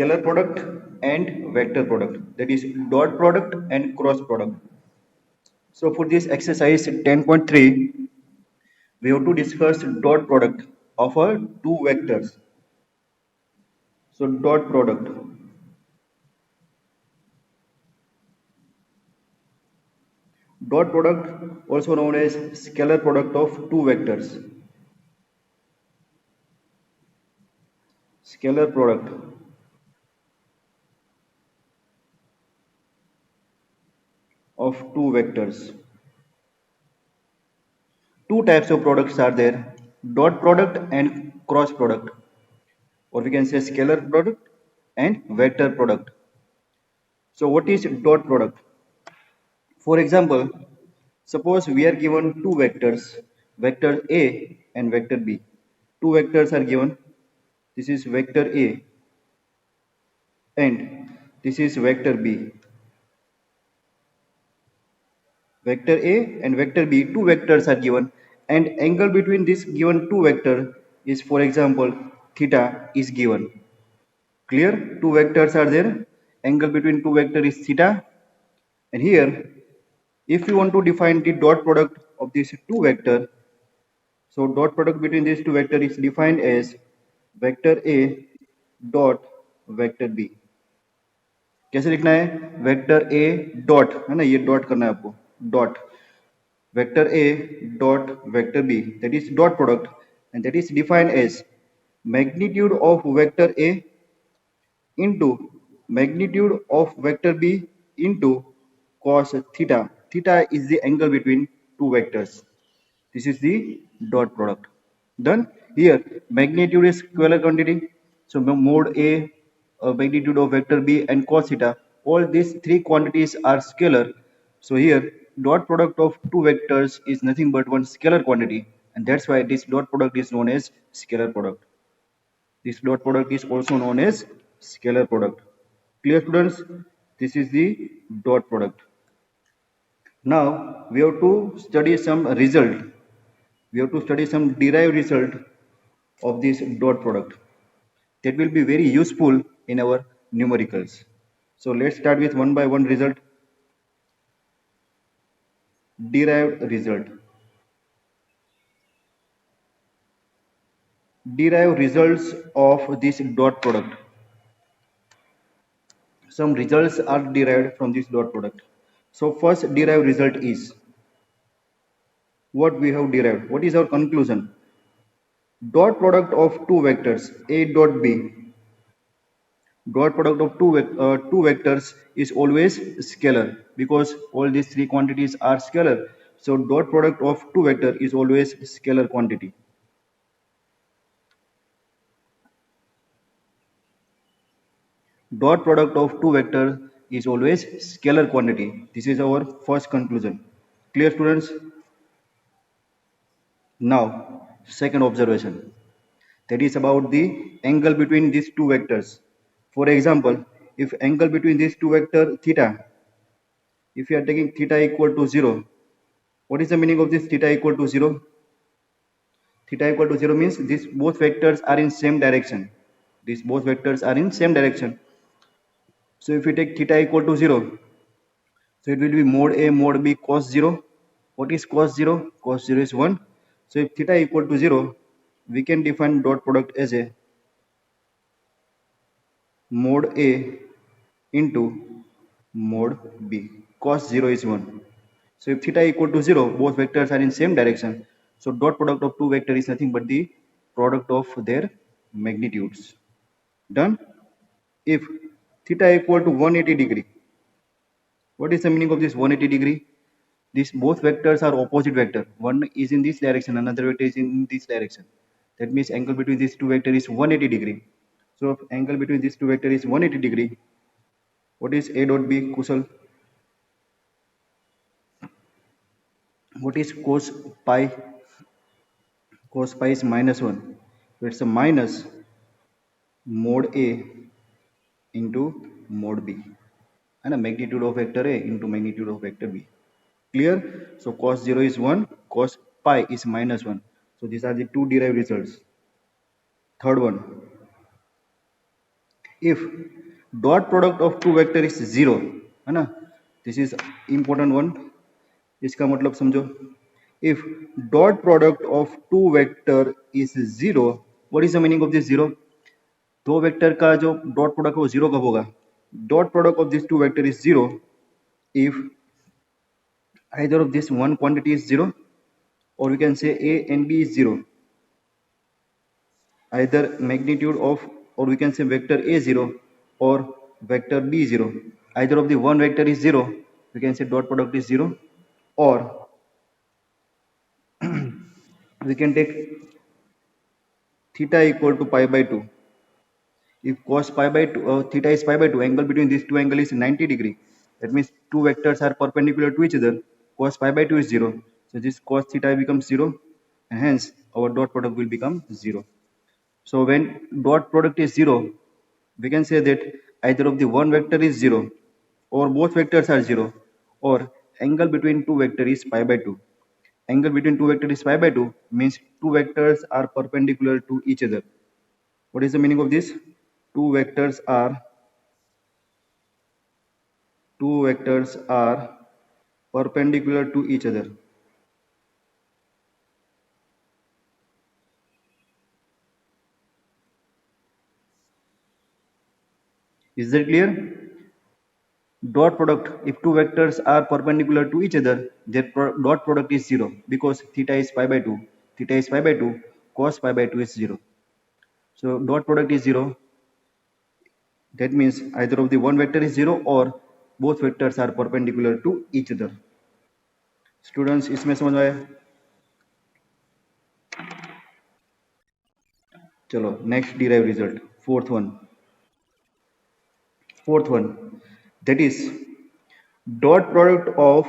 scalar product and vector product, that is dot product and cross product. So for this exercise 10.3, we have to discuss dot product of our two vectors. So dot product. Dot product also known as scalar product of two vectors. Scalar product of two vectors. Two types of products are there, dot product and cross product, or we can say scalar product and vector product. So what is dot product? For example, suppose we are given two vectors, vector A and vector B. Two vectors are given. This is vector A and this is vector B. Vector A and vector B, two vectors are given, and angle between this given two vector is, for example, theta is given. Clear? Two vectors are there. Angle between two vector is theta. And here, if you want to define the dot product of these two vector, so dot product between these two vector is defined as vector A dot vector B. कैसे लिखना है? Vector ए dot, है ना, ये dot करना है आपको, dot vector A dot vector B, that is dot product, and that is defined as magnitude of vector A into magnitude of vector B into cos theta. Theta is the angle between two vectors. This is the dot product. Done. Here magnitude is scalar quantity, so mod A, magnitude of vector B and cos theta, all these three quantities are scalar. So here dot product of two vectors is nothing but one scalar quantity, and that's why this dot product is known as scalar product. This dot product is also known as scalar product. Clear, students? This is the dot product. Now we have to study some result. We have to study some derived result of this dot product. That will be very useful in our numericals. So let's start with one by one result. Derived result. Derived results of this dot product. Some results are derived from this dot product. So first derived result is what we have derived. What is our conclusion? Dot product of two vectors A dot B. Dot product of two vectors is always scalar because all these three quantities are scalar. So dot product of two vector is always scalar quantity. Dot product of two vector is always scalar quantity. This is our first conclusion. Clear, students? Now, second observation. That is about the angle between these two vectors. For example, if angle between these two vector theta, if you are taking theta equal to 0, what is the meaning of this theta equal to 0? Theta equal to 0 means these both vectors are in same direction. These both vectors are in same direction. So if you take theta equal to 0, so it will be mod A mod B cos 0. What is cos 0? Cos 0 is 1. So if theta equal to 0, we can define dot product as a mod A into mod B. Cos 0 is 1. So if theta equal to 0, both vectors are in same direction. So dot product of two vector is nothing but the product of their magnitudes. Done? If theta equal to 180 degree, what is the meaning of this 180 degree? These both vectors are opposite vector. One is in this direction, another vector is in this direction. That means angle between these two vectors is 180 degree. So if angle between these two vectors is 180 degree, what is A dot B, Kusal? What is cos pi? Cos pi is minus 1. So it's a minus mod A into mod B. And a magnitude of vector A into magnitude of vector B. Clear? So cos 0 is 1, cos pi is minus 1. So these are the two derived results. Third one. if dot product of two vector is zero, है ना, this is important one, इसका मतलब समझो, if dot product of two vector is zero, what is the meaning of this zero? दो vector का जो dot product वो zero कब होगा? Dot product of this two vector is zero if either of this one quantity is zero, or we can say a and b is zero, either magnitude of, or we can say vector a 0 or vector b 0, either of the one vector is 0, we can say dot product is 0, or we can take theta equal to pi by 2. If cos pi by 2 theta is pi by 2, angle between these two angle is 90 degree, that means two vectors are perpendicular to each other, cos pi by 2 is 0, so this cos theta becomes 0, and hence our dot product will become 0. So when dot product is 0, we can say that either of the one vector is 0 or both vectors are 0, or angle between two vector is pi by 2. Angle between two vector is pi by 2 means two vectors are perpendicular to each other. What is the meaning of this? Two vectors are perpendicular to each other. Is that clear? Dot product, if two vectors are perpendicular to each other, their dot product is 0 because theta is pi by 2. Theta is pi by 2, cos pi by 2 is 0. So dot product is 0. That means either of the one vector is 0 or both vectors are perpendicular to each other. Students, इसमें समझ आया? चलो next derive result, fourth one, that is dot product of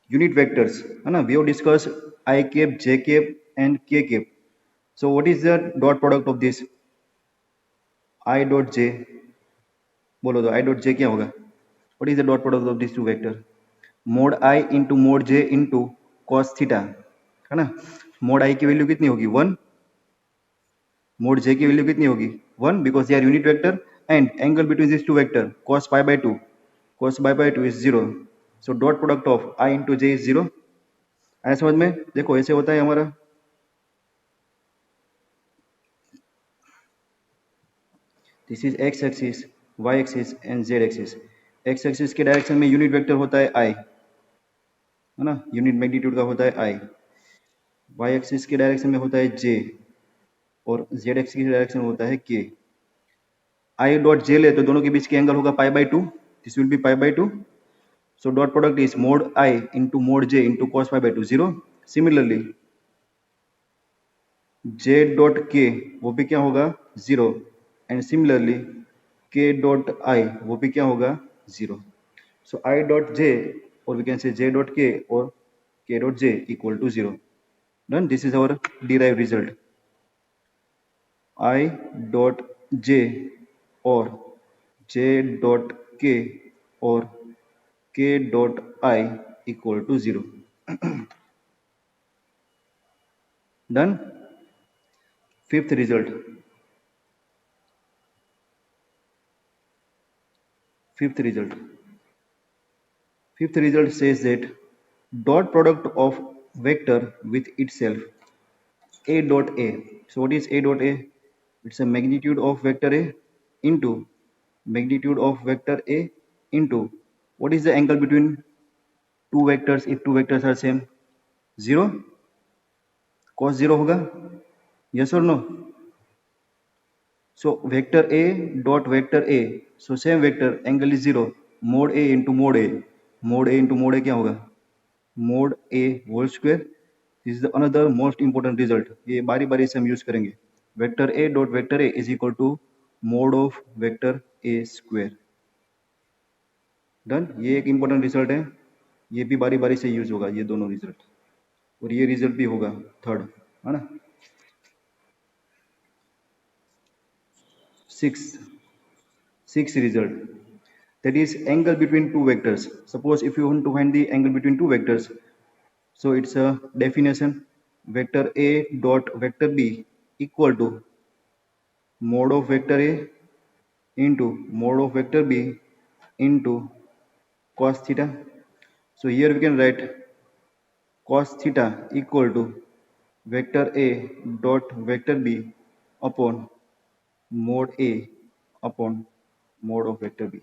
unit vectors, है ना, we have discussed I cap, j cap and k cap. So what is the dot product of this? I dot j, बोलो तो I dot j क्या होगा? What is the dot product of these two vector? Mod I into mod j into cos theta, है ना. Mod I की value कितनी होगी? 1. Mod j की वैल्यू कितनी होगी? 1 because they are unit vector, and angle between these two vector cos pi by 2. Cos pi by 2 is 0. So dot product of I into j is 0. आया समझ में? देखो ऐसे होता है हमारा. This is x axis, y axis and z axis. x axis के direction में यूनिट वेक्टर होता है I, है ना, यूनिट मैग्नीट्यूड का होता है I. y एक्सिस के डायरेक्शन में होता है j और z एक्सिस के डायरेक्शन में होता है k. I डॉट j ले तो दोनों के बीच के एंगल होगा pi by 2. This will B pi by 2. So dot product is mod I into mod j into cos pi by 2, 0. Similarly j dot k वो भी क्या होगा? 0. And similarly k dot I वो भी क्या होगा? 0. So I dot j, or we can say j dot k or k dot j equal to 0. Done. This is our derived result. I dot j or j dot k or k dot I equal to 0. Done. Fifth result. Fifth result says that dot product of vector with itself a dot a. So what is a dot a? It's a magnitude of vector a into magnitude of vector a into what is the angle between two vectors if two vectors are same? 0. Cos 0 होगा? Yes or no? So vector a dot vector a, so same vector angle is 0, mod a into mod a, mod a into mod a क्या होगा? Mod a whole square. This is the another most important result. ये बारी बारी से हम use करेंगे. Vector a dot vector a is equal to mod of vector a square. Done. ये एक important result है. ये भी बारी बारी से यूज होगा, ये दोनों रिजल्ट, और ये रिजल्ट भी होगा थर्ड, है ना. Sixth result, that is angle between two vectors. Suppose if you want to find the angle between two vectors, so it's a definition, vector a dot vector b equal to mod of vector a into mod of vector b into cos theta. So here we can write cos theta equal to vector a dot vector b upon mod a upon mod of vector b.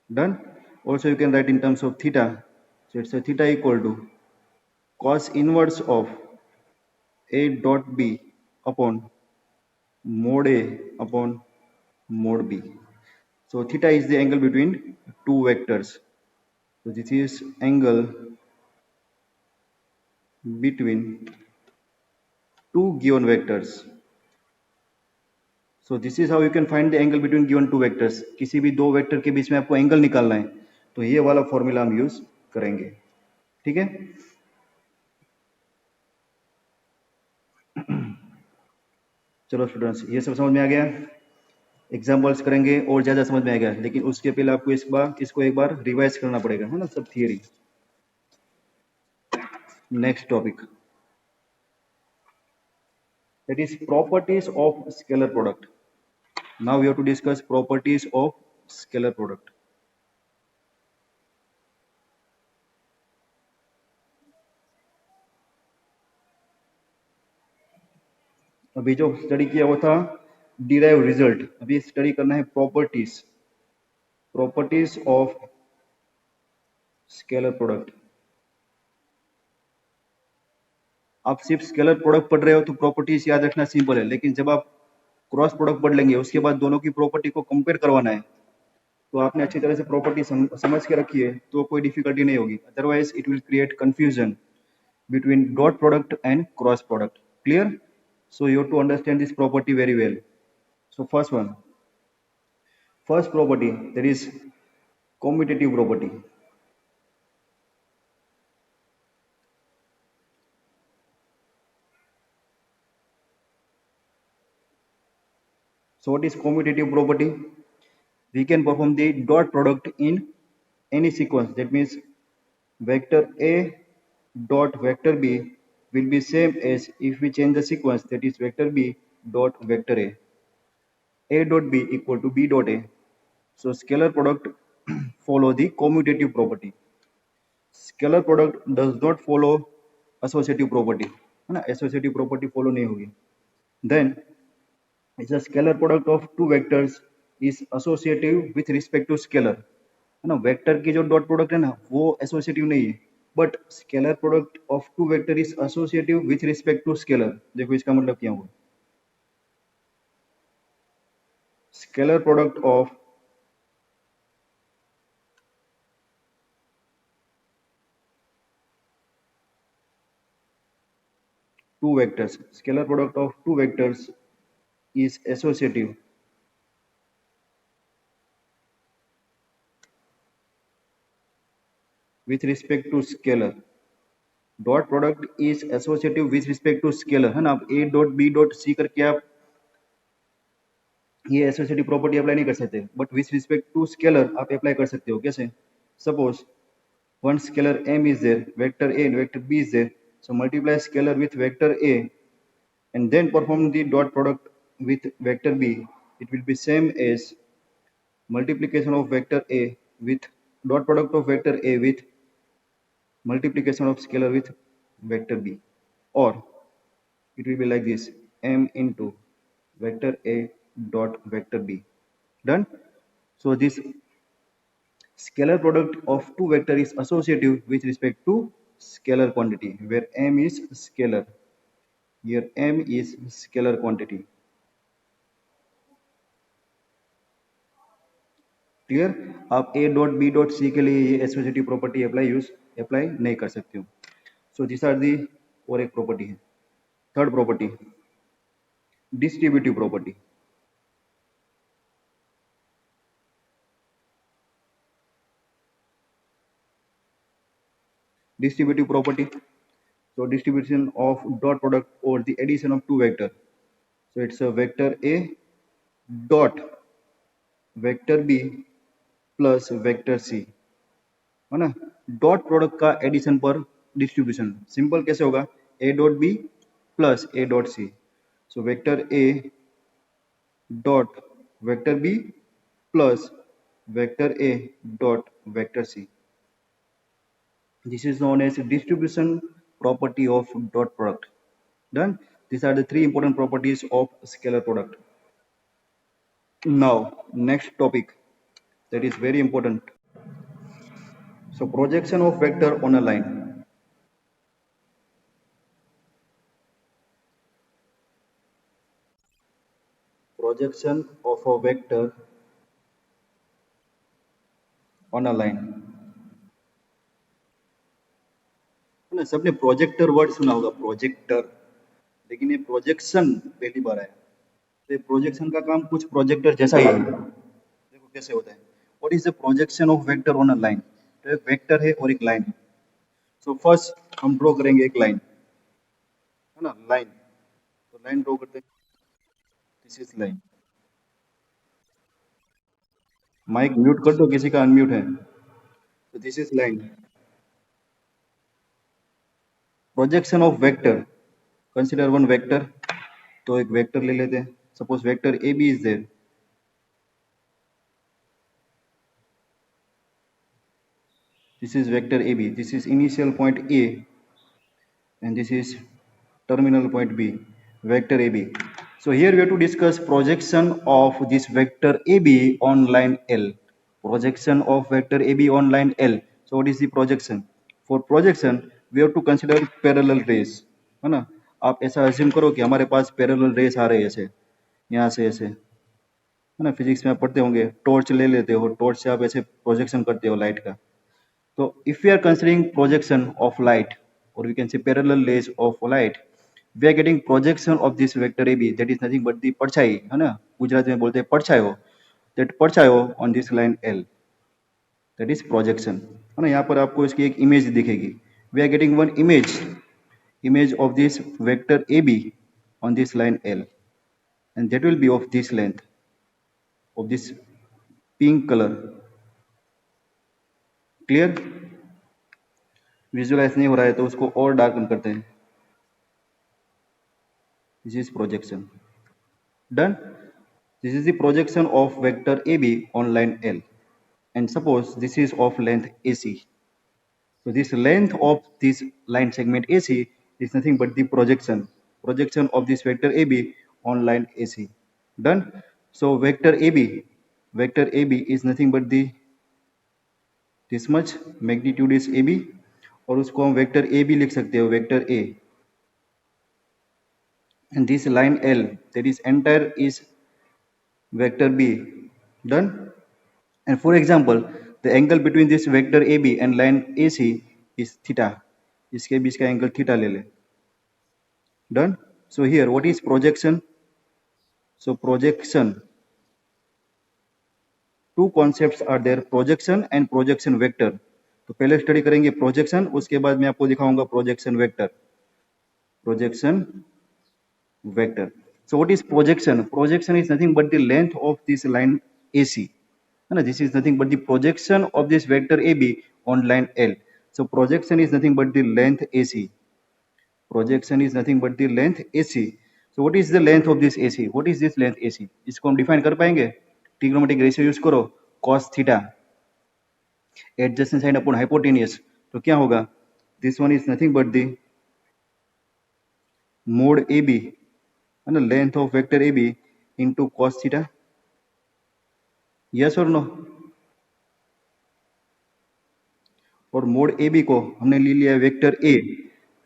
Done. Also you can write in terms of theta. So it's a theta equal to cos inverse of a dot b upon mod a upon mod b. So theta is the angle between two vectors. So this is angle between two given vectors. So this is how you can find the angle between given two vectors. किसी भी दो vector के बीच में आपको angle निकालना है तो ये वाला फॉर्मूला हम यूज करेंगे. ठीक है. चलो स्टूडेंट्स, ये सब समझ में आ गया. एग्जाम्पल्स करेंगे और ज़्यादा समझ में आएगा, लेकिन उसके पहले आपको इसको एक बार रिवाइज करना पड़ेगा, है ना, सब theory. Next topic, that is properties of scalar product. Now we have to discuss properties of scalar product. अभी जो स्टडी किया वो था डिराइव रिजल्ट, अभी स्टडी करना है प्रॉपर्टीज ऑफ स्केलर प्रोडक्ट. आप सिर्फ स्केलर प्रोडक्ट पढ़ रहे हो तो प्रॉपर्टीज याद रखना सिंपल है, लेकिन जब आप क्रॉस प्रोडक्ट पढ़ लेंगे उसके बाद दोनों की प्रॉपर्टी को कंपेयर करवाना है तो आपने अच्छी तरह से प्रॉपर्टी समझ के रखी है तो कोई डिफिकल्टी नहीं होगी. Otherwise it will create confusion between dot product and cross product. Clear? So you have to understand this property very well. So first property, that is commutative property. So what is commutative property? We can perform the dot product in any sequence. That means vector a dot vector b will be same as if we change the sequence, that is vector b dot vector a dot b equal to b dot a. So scalar product follow the commutative property. Scalar product does not follow associative property, है ना, associative property follow नहीं होगी. Then it's a scalar product of two vectors is associative with respect to scalar, है ना. Vector की जो dot product है ना वो एसोसिएटिव नहीं है, but scalar product of two vector is associative with respect to scalar. देखो इसका मतलब क्या हुआ. Scalar product of two vectors, scalar product of two vectors is associative with respect to scalar. Dot product is associative with respect to scalar, है ना. आप A dot B dot C करके आप ये एसोसिएटिव प्रॉपर्टी अप्लाई नहीं कर सकते, but with respect to scalar आप अप्लाई कर सकते हो. कैसे? Suppose one scalar m is there, vector a and vector b is there, so multiply scalar with vector a and then perform the dot product with vector b. It will be same as multiplication of vector a with dot product of vector a with multiplication of scalar with vector b, or it will be like this, m into vector a dot vector b. Done. So this scalar product of two vector is associative with respect to scalar quantity, where m is scalar. Here m is scalar quantity. Clear? आप a dot b dot c के लिए ये associative property apply नहीं कर सकते हो. So this are the, और एक प्रॉपर्टी है. Third property, distributive property. Distributive property, so distribution of dot product or the addition of two vector. So it's a vector a dot vector b plus vector c, है ना. Dot product का addition पर distribution simple कैसे होगा, a dot b plus a dot c. So vector a dot vector b plus vector A dot vector C. This is known as distribution property of dot product. Done. These are the three important properties of scalar product. Now, next topic that is very important. So, projection of vector on a line. Projection of a vector on a line. ना सबने projector word सुना होगा, projector, लेकिन ये projection पहली बार आया। तो ये प्रोजेक्शन का काम कुछ प्रोजेक्टर जैसा ही है। देखो कैसे होता है। What is the projection of vector on a line? तो एक वेक्टर है और एक लाइन है। सो फर्स्ट हम ड्रॉ करेंगे एक लाइन, है ना, लाइन। तो लाइन ड्रॉ करते हैं, this is line. Mike mute कर दो, किसी का अनम्यूट है। तो this is line. Projection of vector, consider one vector. तो एक वेक्टर ले लेते हैं, suppose vector A B is there. This is vector AB. This is initial point A and this is terminal point B, vector AB. So here we have to discuss projection of this vector AB on line L. Projection of vector AB on line L. So what is the projection? For projection we have to consider parallel rays, है ना। आप ऐसा assume करो कि हमारे पास parallel rays आ रहे हैं ऐसे, यहाँ से ऐसे, है ना। फिजिक्स में आप पढ़ते होंगे, टॉर्च ले लेते हो, टॉर्च से आप ऐसे प्रोजेक्शन करते हो लाइट का। So if we are considering projection of light, or we can say parallel rays of light, we are getting projection of this vector AB, that is nothing but the परछाई, है ना, गुजराती में बोलते हैं परछायो, that परछायो on this line L, that is projection, है ना। यहाँ पर आपको इसकी एक इमेज दिखेगी। We are getting one image of this vector AB on this line L, and that will be of this length, of this pink color. Clear? Visualise नहीं हो रहा है तो उसको और डार्कन करते हैं। This is projection. Done. This is the projection of vector A B on line L, and suppose this is of length A C. So this length of this line segment AC is nothing but the projection of this vector AB on line AC. Done. So vector AB is nothing but the this much, magnitude is AB, और उसको हम vector A भी लिख सकते हो, vector A, and this line L, that is entire is vector B. Done. And for example, the angle between this vector AB and line AC is theta. इसके बीच का angle theta ले ले। Done. So here what is projection? So projection, two concepts are there, projection and projection vector. तो पहले study करेंगे projection, उसके बाद मैं आपको दिखाऊंगा projection vector. Projection vector. So what is projection? Projection is nothing but the length of this line AC, है ना। This is nothing but the projection of this vector AB on line L. So projection is nothing but the length AC. Projection is nothing but the length AC. So what is the length of this AC? What is this length AC? इसको हम define कर पाएंगे? Trigonometric ratio use करो, cos theta adjacent side upon hypotenuse, तो क्या होगा? This one is nothing but the mod A B, है ना, length of vector A B into cos theta. Yes और नो? और मोड ए बी को हमने ले लिया vector A,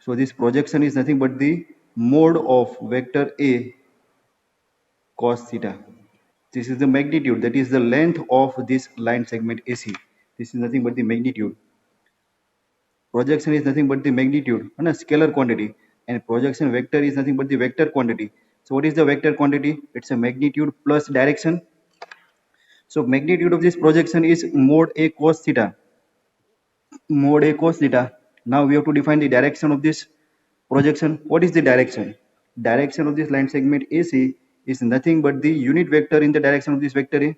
so this projection is nothing but the mod of vector A cos theta. This is the magnitude, that is the length of this line segment AC. This is nothing but the magnitude. Projection is nothing but the magnitude, है ना, scalar quantity, and projection vector is nothing but the vector quantity. So what is the vector quantity? It's a magnitude plus direction. So magnitude of this projection is mod A cos theta. Mod A cos theta. Now we have to define the direction of this projection. What is the direction? Direction of this line segment AC is nothing but the unit vector in the direction of this vector A.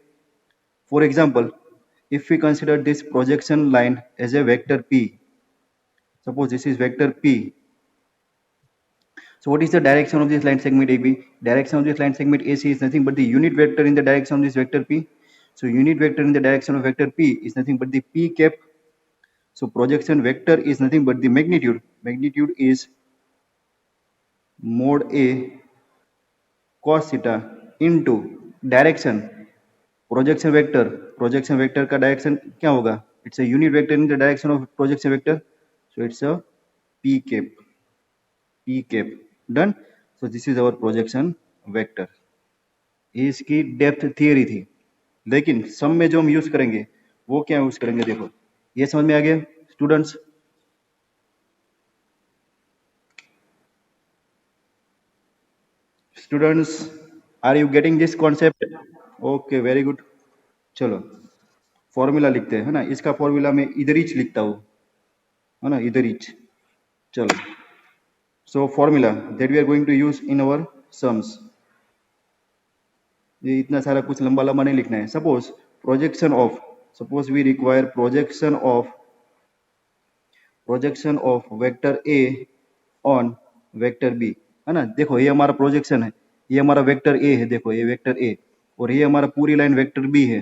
For example, if we consider this projection line as a vector P, suppose this is vector P. So what is the direction of this line segment AB? Direction of this line segment AC is nothing but the unit vector in the direction of this vector P. So unit vector in the direction of vector P is nothing but the P cap. So projection vector is nothing but the magnitude. Magnitude is mod A cos theta into direction. Projection vector का direction क्या होगा? It's a unit vector in the direction of projection vector, so it's a P cap done. So this is our projection vector. ये इसकी depth theory थी, लेकिन सम में जो हम यूज करेंगे वो क्या यूज करेंगे, देखो ये समझ में आ गया students? Students, are you getting this concept? Okay, very good. चलो फॉर्मूला लिखते हैं, है ना. इसका फॉर्मूला मैं इधर ही लिखता हूँ, है ना, इधर ही. चलो, so formula that we are going to use in our sums. ये इतना सारा कुछ लंबा लंबा नहीं लिखना है. Suppose we require projection of vector A on vector B, है ना. देखो ये हमारा प्रोजेक्शन है, ये हमारा वेक्टर ए है, देखो ये वेक्टर ए, और ये हमारा पूरी लाइन वेक्टर बी है.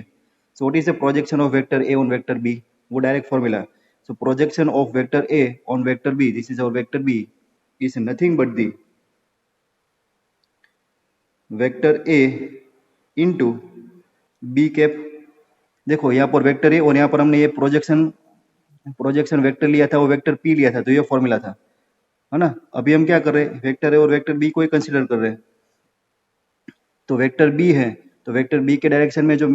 So what is the projection of vector A on vector B? वो direct formula. So projection of vector A on vector B, this is our vector B, is nothing but the vector A into B cap. देखो यहाँ पर vector A और यहाँ पर हमने ये projection vector लिया था, वो वेक्टर पी लिया था, तो ये फॉर्मूला था, है ना. अभी हम क्या कर रहे हैं, वेक्टर ए और वेक्टर बी को ही कंसिडर कर रहे हैं. तो वेक्टर बी है, तो वेक्टर बी के डायरेक्शन में जो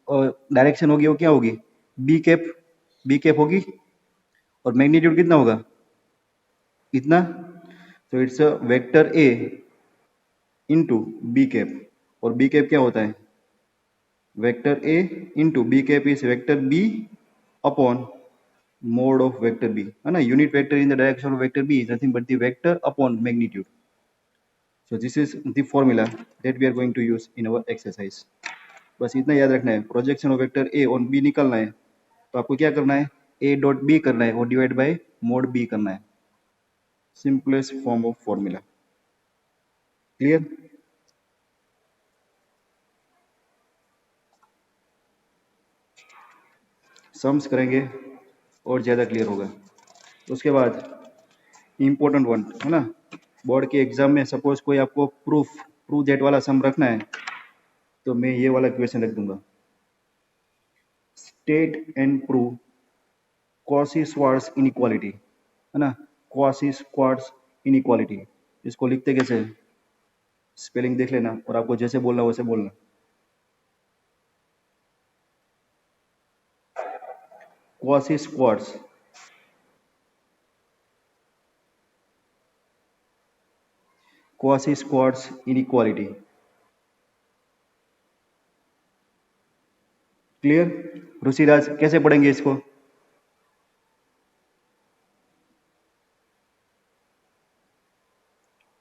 डायरेक्शन होगी वो क्या होगी? बी कैप होगी. और मैग्नीट्यूड कितना होगा? इतना. तो it's a vector A into B cap, और बी कैप क्या होता है? Vector A into B cap is vector B upon mod of vector B, है ना. Unit vector in the direction of vector B is nothing but the vector upon magnitude. So this is the formula that we are going to use in our exercise. बस इतना याद रखना है, projection of vector A on B निकालना है, तो आपको क्या करना है? ए डॉट बी करना है और डिवाइड बाय मोड बी करना है. Simplest form of formula. Clear? Sums करेंगे और ज़्यादा क्लियर होगा. उसके बाद इम्पोर्टेंट वन, है ना, बोर्ड के एग्जाम में सपोज कोई आपको प्रूफ दैट वाला सम रखना है, तो मैं ये वाला क्वेश्चन रख दूंगा. State and prove Cauchy-Schwarz inequality, है ना. कॉची-श्वार्ट्ज इनइक्वालिटी, इसको लिखते कैसे है? स्पेलिंग देख लेना और आपको जैसे बोलना वैसे बोलना. Cauchy-Schwarz, Cauchy-Schwarz inequality. Clear? Rishiraj कैसे पढ़ेंगे इसको?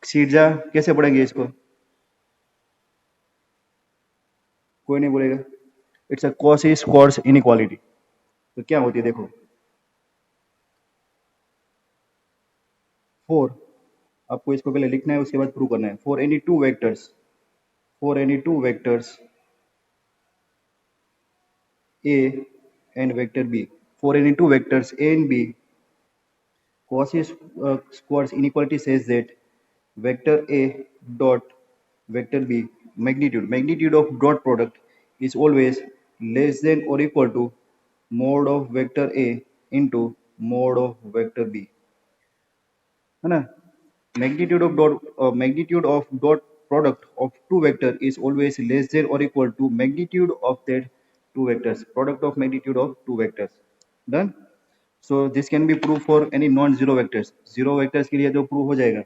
सीरजा कैसे पढ़ेंगे इसको? कोई नहीं बोलेगा. It's a Cauchy-Schwarz inequality. तो क्या होती है देखो, फॉर, आपको इसको पहले लिखना है उसके बाद प्रूव करना है. For any two vectors a and vector b, for any two vectors a and b, Cauchy-Schwarz inequality says that vector a dot vector b magnitude of dot product is always less than or equal to mod of vector a into mod of vector b, है ना. magnitude of dot product of two vector is always less than or equal to magnitude of that two vectors, product of magnitude of two vectors. Done. So this can be proved for any non-zero vectors. Zero vectors के लिए जो prove हो जाएगा.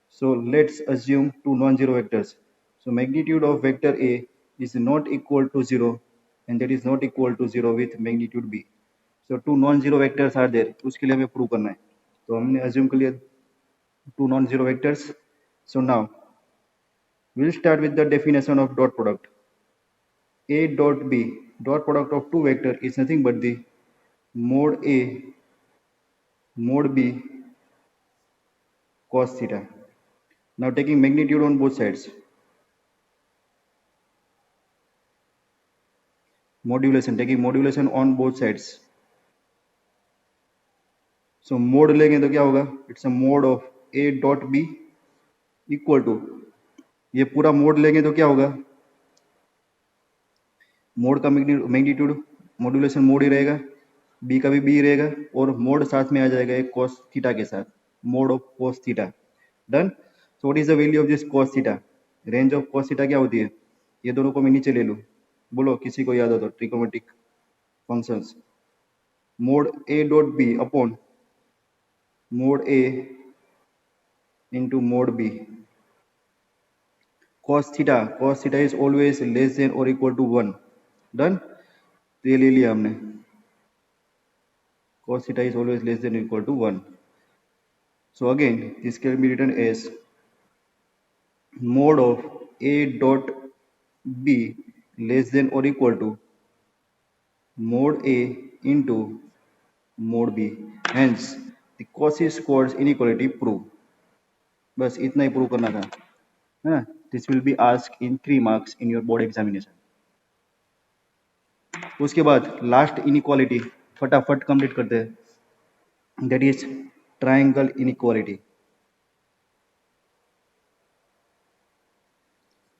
So let's assume two non-zero vectors. So magnitude of vector A is not equal to 0 and that is not equal to 0 with magnitude B. So two non-zero vectors are there. उसके लिए हमें prove करना है. तो हमने assume कर लिया two non-zero vectors. So now we'll start with the definition of dot product. A dot B, dot product of two vector is nothing but the mod A mod B cos theta. Now taking magnitude on both sides. Modulation, taking modulation on both sides. So mod लेंगे तो क्या होगा, it's a mod of A dot B equal to, ये पूरा mode लेंगे तो क्या होगा, मोड का मैग्नीट्यूड मॉड्यूलेशन मोड ही रहेगा, बी का भी बी रहेगा, और मोड साथ में आ जाएगा एक कॉस थीटा के साथ, mode of cos theta. Done. So what is the value of this cos theta, range of cos theta क्या होती है, ये दोनों को मैं नीचे ले लूँ, बोलो किसी को याद हो तो, trigonometric functions, mod A dot B upon mod A into mod b, cos theta is always less than or equal to 1। Done. तो ये ले लिया हमने, cos theta is always less than or equal to 1। so again this can be written as mod of a dot b less than or equal to mod a into mod b, hence the Cauchy squares inequality prove। बस इतना ही prove करना था, है ना। This will be ask in 3 marks in your board examination. उसके बाद last inequality फटाफट complete करते हैं, that is triangle inequality.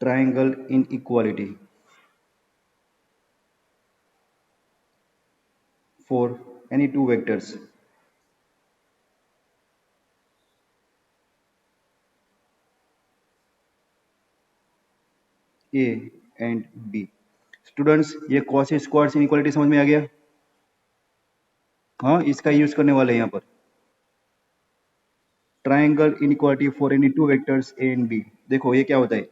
Triangle inequality for any two vectors A and B. Students ये कॉसी स्क्वायर्स इनइक्वालिटी समझ में आ गया, हाँ इसका यूज करने वाले हैं यहाँ पर, triangle inequality for any two vectors A and B. देखो ये क्या होता है,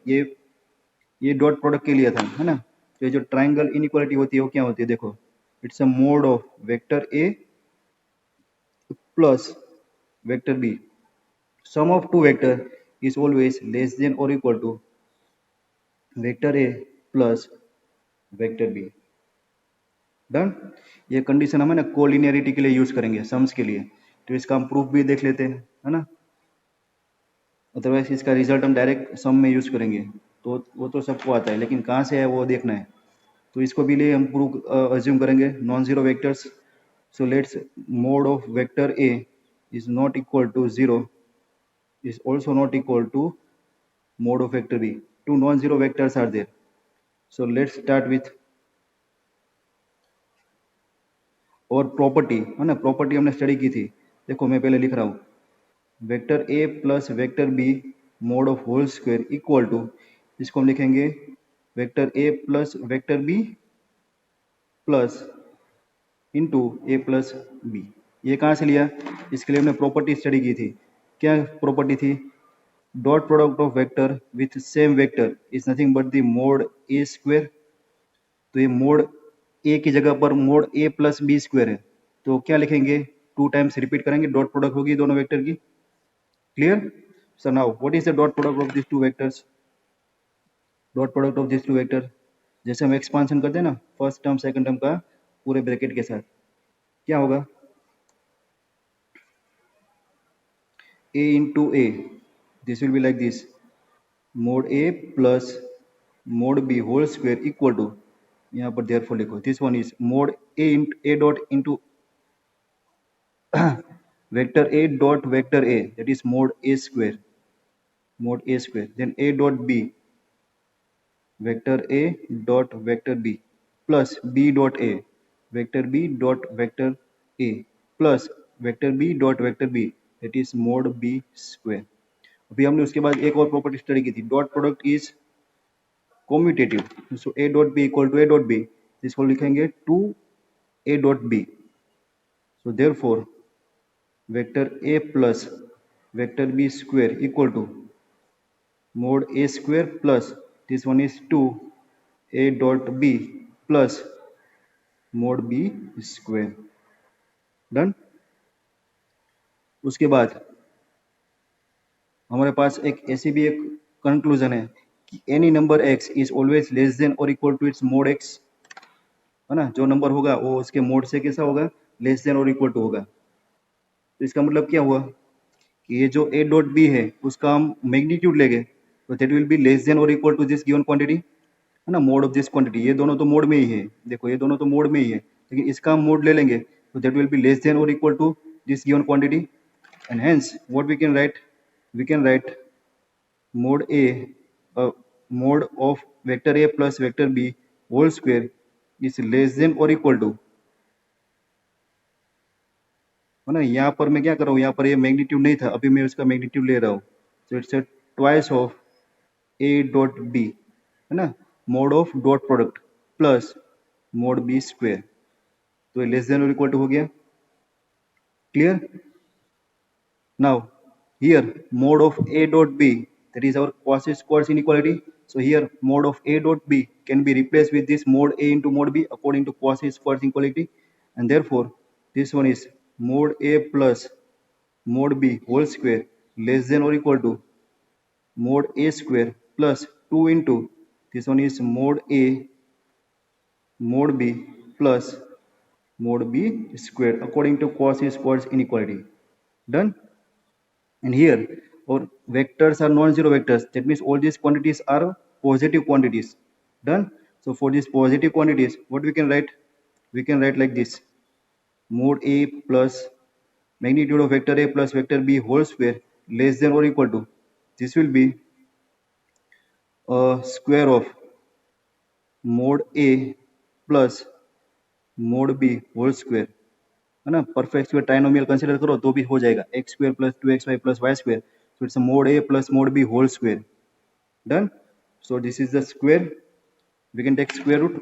ये डॉट प्रोडक्ट के लिए था, है ना। तो ये जो ट्रायंगल इनइक्वालिटी होती है वो क्या होती है, देखो it's a mod of vector A plus vector B, sum of two vector is always less than और equal to vector A plus vector B. Done. ये कंडीशन हम है ना कोलिनियरिटी के लिए यूज करेंगे, सम्स के लिए, तो इसका हम प्रूफ भी देख लेते हैं, है ना। अदरवाइज इसका रिजल्ट हम डायरेक्ट सम में यूज करेंगे, तो वो तो सबको आता है, लेकिन कहाँ से है वो देखना है। तो इसको भी लिए हम प्रूफ अज्यूम करेंगे non zero vectors. So let's mod of vector A is not equal to zero is also not equal to mode of vector b। two non-zero vectors are there। so let's start with और property, है ना, property हमने study की थी। देखो मैं पहले लिख रहा हूँ, vector A plus vector b mod of whole square equal to, इसको हम लिखेंगे vector A plus vector b plus into a plus b. ये कहाँ से लिया, इसके लिए हमने प्रॉपर्टी स्टडी की थी। क्या प्रॉपर्टी थी, dot product of vector with same vector is nothing but the mod a square. तो ये मोड ए की जगह पर mod a plus b square है, तो क्या लिखेंगे, टू टाइम्स रिपीट करेंगे, डॉट प्रोडक्ट होगी दोनों वेक्टर की। Clear. So now what is the dot product of this two vectors, dot product of this two vector, जैसे हम एक्सपांशन करते हैं ना फर्स्ट टर्म सेकंड टर्म का पूरे ब्रैकेट के साथ, क्या होगा, a into a, this will be like this, mod a plus mod b whole square equal to, यहाँ पर therefore लिखो, this one is mod a into a dot into vector a dot vector a, that is mod a square, then a dot b vector a dot vector b plus b dot a vector b dot vector a plus vector b dot vector b, that is mod b square। अभी हमने उसके बाद एक और property study की थी, dot product is commutative. So a dot B equal to a dot b, इसको लिखेंगे two a dot b. So therefore vector A plus vector b square equal to mod a square plus this one is 2 a dot b plus mod b square। Done. उसके बाद हमारे पास एक ऐसी भी एक conclusion है कि any number x is always less than और equal to its mod x, है ना। जो नंबर होगा वो उसके मोड से कैसा होगा, लेस देन और इक्वल टू होगा। तो इसका मतलब क्या हुआ कि ये जो a डॉट b है उसका हम मैग्नीट्यूड लेंगे तो that will be less than और equal to this given quantity, है ना, मोड ऑफ दिस क्वांटिटी, ये दोनों तो मोड में ही है, देखो ये दोनों तो मोड में ही है, लेकिन इसका हम मोड ले लेंगे तो that will be less than और equal to this given quantity, and hence what we can write, we can write mod a, mod of vector a plus vector b whole square is less than or equal to, है ना, यहाँ पर मैं क्या कर रहा हूँ, यहाँ पर ये मैग्नीट्यूड नहीं था, अभी मैं उसका मैग्नीट्यूड ले रहा हूँ, so it's twice of a dot b, है ना, mode of dot product plus mode b square, तो ये लेस देन और इक्वल टू हो गया, clear. Now, here mode of A dot B, that is our Cauchy-Squarce inequality. So here mode of A dot B can be replaced with this mode A into mode B according to Cauchy-Squarce inequality, and therefore this one is mode A plus mode B whole square less than or equal to mode A square plus 2 into this one is mode A mode B plus mode B square according to Cauchy-Squarce inequality. Done? And here our vectors are non-zero vectors, that means all these quantities are positive quantities. Done. So for these positive quantities, what we can write, we can write like this: mod a plus magnitude of vector a plus vector b whole square less than or equal to, this will be a square of mod a plus mod b whole square, है ना, perfect square trinomial consider करो तो भी हो जाएगा, x square plus 2xy plus y square, so it's a mod a plus mod b whole square. Done. So this is the square, we can take square root,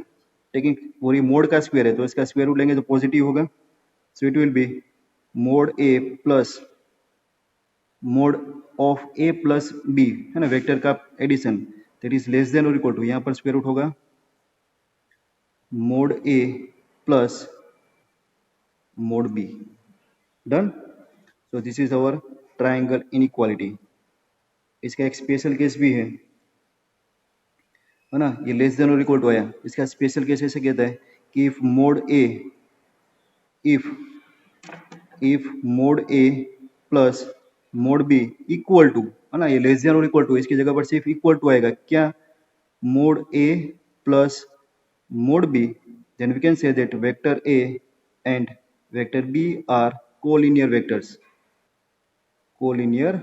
taking पूरी mode का square है तो इसका square root लेंगे तो positive होगा, so it will be mod a plus mod of a plus b, है ना, वेक्टर का addition, that is less than और इक्वल टू, यहाँ पर स्क्वायर रूट होगा mod a plus mod b. Done. So this is our triangle inequality. इसका एक special case भी है ना, ये लेस देन और इक्वल टू आया, इसका स्पेशल केस ऐसे कहता है कि if mod a, if mod a plus mod b equal to, है ना, ये लेस देन और इक्वल टू, इसकी जगह पर सिर्फ इक्वल टू आएगा, क्या, mod a plus mod b, then we can say that vector a and vector b are collinear vectors, collinear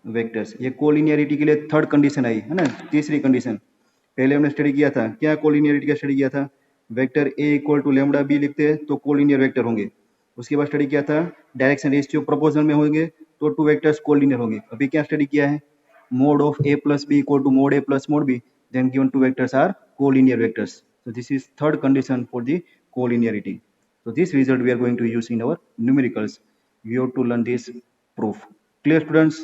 vectors. ये कोलिनियरिटी के लिए थर्ड कंडीशन आई, है ना, तीसरी कंडीशन, पहले हमने स्टडी किया था, क्या कोलिनियरिटी का स्टडी किया था, vector a equal to lambda b लिखते हैं तो कोलिनियर वेक्टर होंगे, उसके बाद स्टडी किया था डायरेक्शन रेशियो प्रोपोर्शनल में होंगे तो टू वेक्टर्स कोलिनियर होंगे, अभी क्या स्टडी किया है, mod of a plus b equal to mod a plus mod b, then given two vectors are collinear vectors, so this is third condition for the collinearity. So this result we are going to use in our numericals, we have to learn this proof. Clear students?